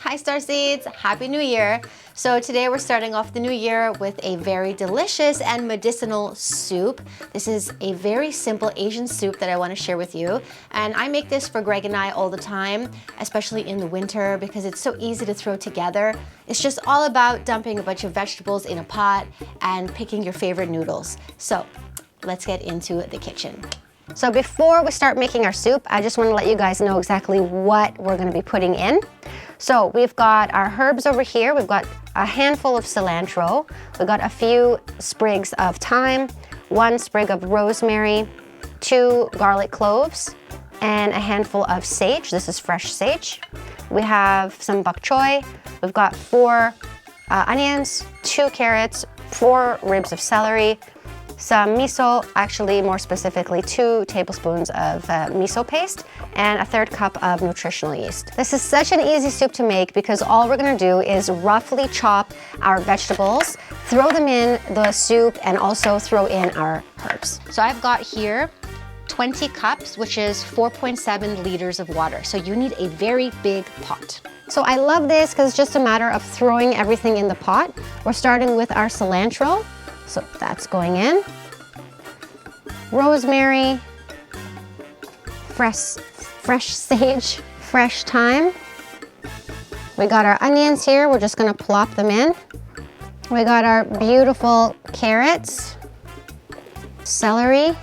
Hi Starseeds, Happy New Year! So today we're starting off the new year with a very delicious and medicinal soup. This is a very simple Asian soup that I want to share with you. And I make this for Greg and I all the time, especially in the winter because it's so easy to throw together. It's just all about dumping a bunch of vegetables in a pot and picking your favorite noodles. So let's get into the kitchen. So before we start making our soup, I just want to let you guys know exactly what we're going to be putting in. So we've got our herbs over here. We've got a handful of cilantro. We've got a few sprigs of thyme, 1 sprig of rosemary, 2 garlic cloves, and a handful of sage. This is fresh sage. We have some bok choy. We've got 4 onions, 2 carrots, 4 ribs of celery, some miso, actually more specifically 2 tablespoons of miso paste, and a 1/3 cup of nutritional yeast. This is such an easy soup to make because all we're gonna do is roughly chop our vegetables, throw them in the soup, and also throw in our herbs. So I've got here 20 cups, which is 4.7 liters of water. So you need a very big pot. So I love this because it's just a matter of throwing everything in the pot. We're starting with our cilantro. So that's going in. Rosemary, fresh sage, fresh thyme. We got our onions here. We're just gonna plop them in. We got our beautiful carrots, celery,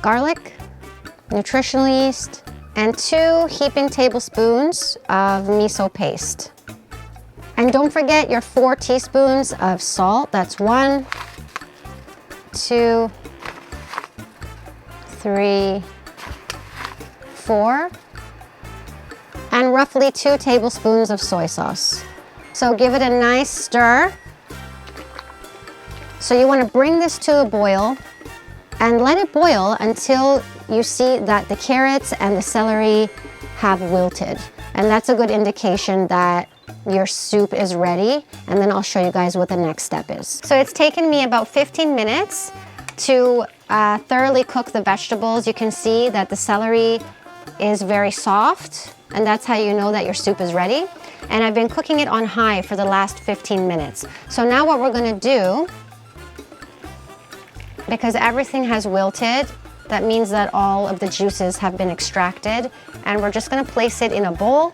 garlic, nutritional yeast, and 2 heaping tablespoons of miso paste. And don't forget your 4 teaspoons of salt. That's 1, 2, 3, 4, and roughly 2 tablespoons of soy sauce. So give it a nice stir. So you want to bring this to a boil and let it boil until you see that the carrots and the celery have wilted. And that's a good indication that your soup is ready, and then I'll show you guys what the next step is. So it's taken me about 15 minutes to thoroughly cook the vegetables. You can see that the celery is very soft, and that's how you know that your soup is ready. And I've been cooking it on high for the last 15 minutes. So now what we're gonna do, because everything has wilted, that means that all of the juices have been extracted, and we're just gonna place it in a bowl.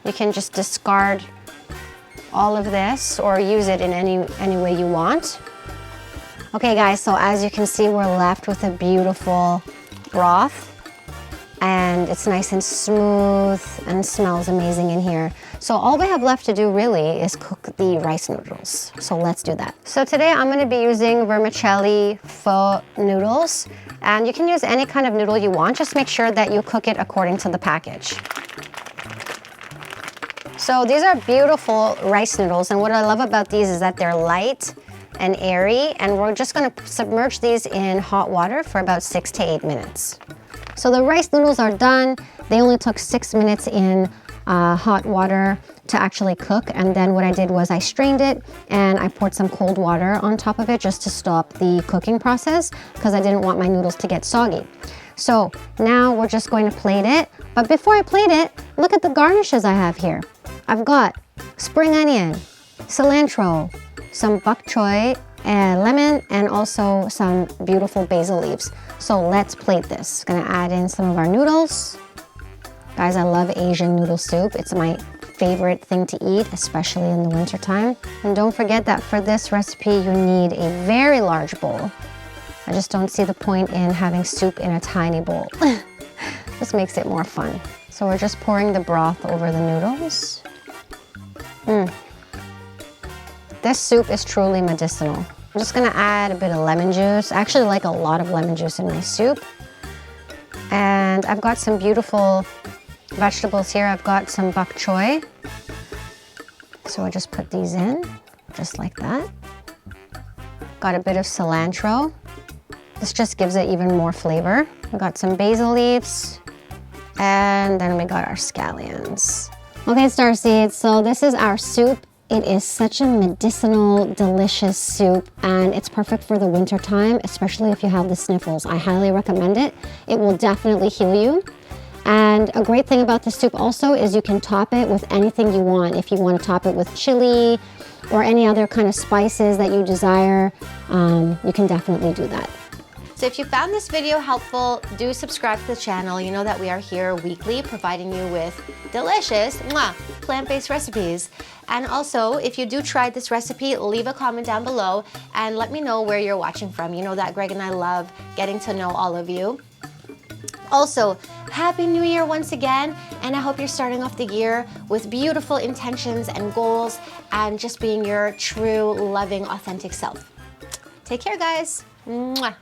You can just discard all of this or use it in any way you want. Okay guys, so as you can see, we're left with a beautiful broth, and it's nice and smooth and smells amazing in here. So all we have left to do really is cook the rice noodles. So let's do that. So today I'm gonna be using vermicelli pho noodles, and you can use any kind of noodle you want. Just make sure that you cook it according to the package. So these are beautiful rice noodles, and what I love about these is that they're light and airy, and we're just gonna submerge these in hot water for about 6 to 8 minutes. So the rice noodles are done. They only took 6 minutes in hot water to actually cook, and then what I did was I strained it and I poured some cold water on top of it just to stop the cooking process because I didn't want my noodles to get soggy. So now we're just going to plate it, but before I plate it, look at the garnishes I have here. I've got spring onion, cilantro, some bok choy, and lemon, and also some beautiful basil leaves. So let's plate this. Gonna add in some of our noodles. Guys, I love Asian noodle soup. It's my favorite thing to eat, especially in the winter time. And don't forget that for this recipe, you need a very large bowl. I just don't see the point in having soup in a tiny bowl. This makes it more fun. So we're just pouring the broth over the noodles. This soup is truly medicinal. I'm just gonna add a bit of lemon juice. I actually like a lot of lemon juice in my soup. And I've got some beautiful vegetables here. I've got some bok choy. So I just put these in, just like that. Got a bit of cilantro. This just gives it even more flavor. I've got some basil leaves, and then we got our scallions. Okay, Starseeds, so this is our soup. It is such a medicinal, delicious soup, and it's perfect for the winter time, especially if you have the sniffles. I highly recommend it. It will definitely heal you. And a great thing about the soup also is you can top it with anything you want. If you want to top it with chili or any other kind of spices that you desire, you can definitely do that. So if you found this video helpful, do subscribe to the channel. You know that we are here weekly providing you with delicious plant-based recipes. And also, if you do try this recipe, leave a comment down below and let me know where you're watching from. You know that Greg and I love getting to know all of you. Also, Happy New Year once again, and I hope you're starting off the year with beautiful intentions and goals and just being your true, loving, authentic self. Take care, guys. Mwah.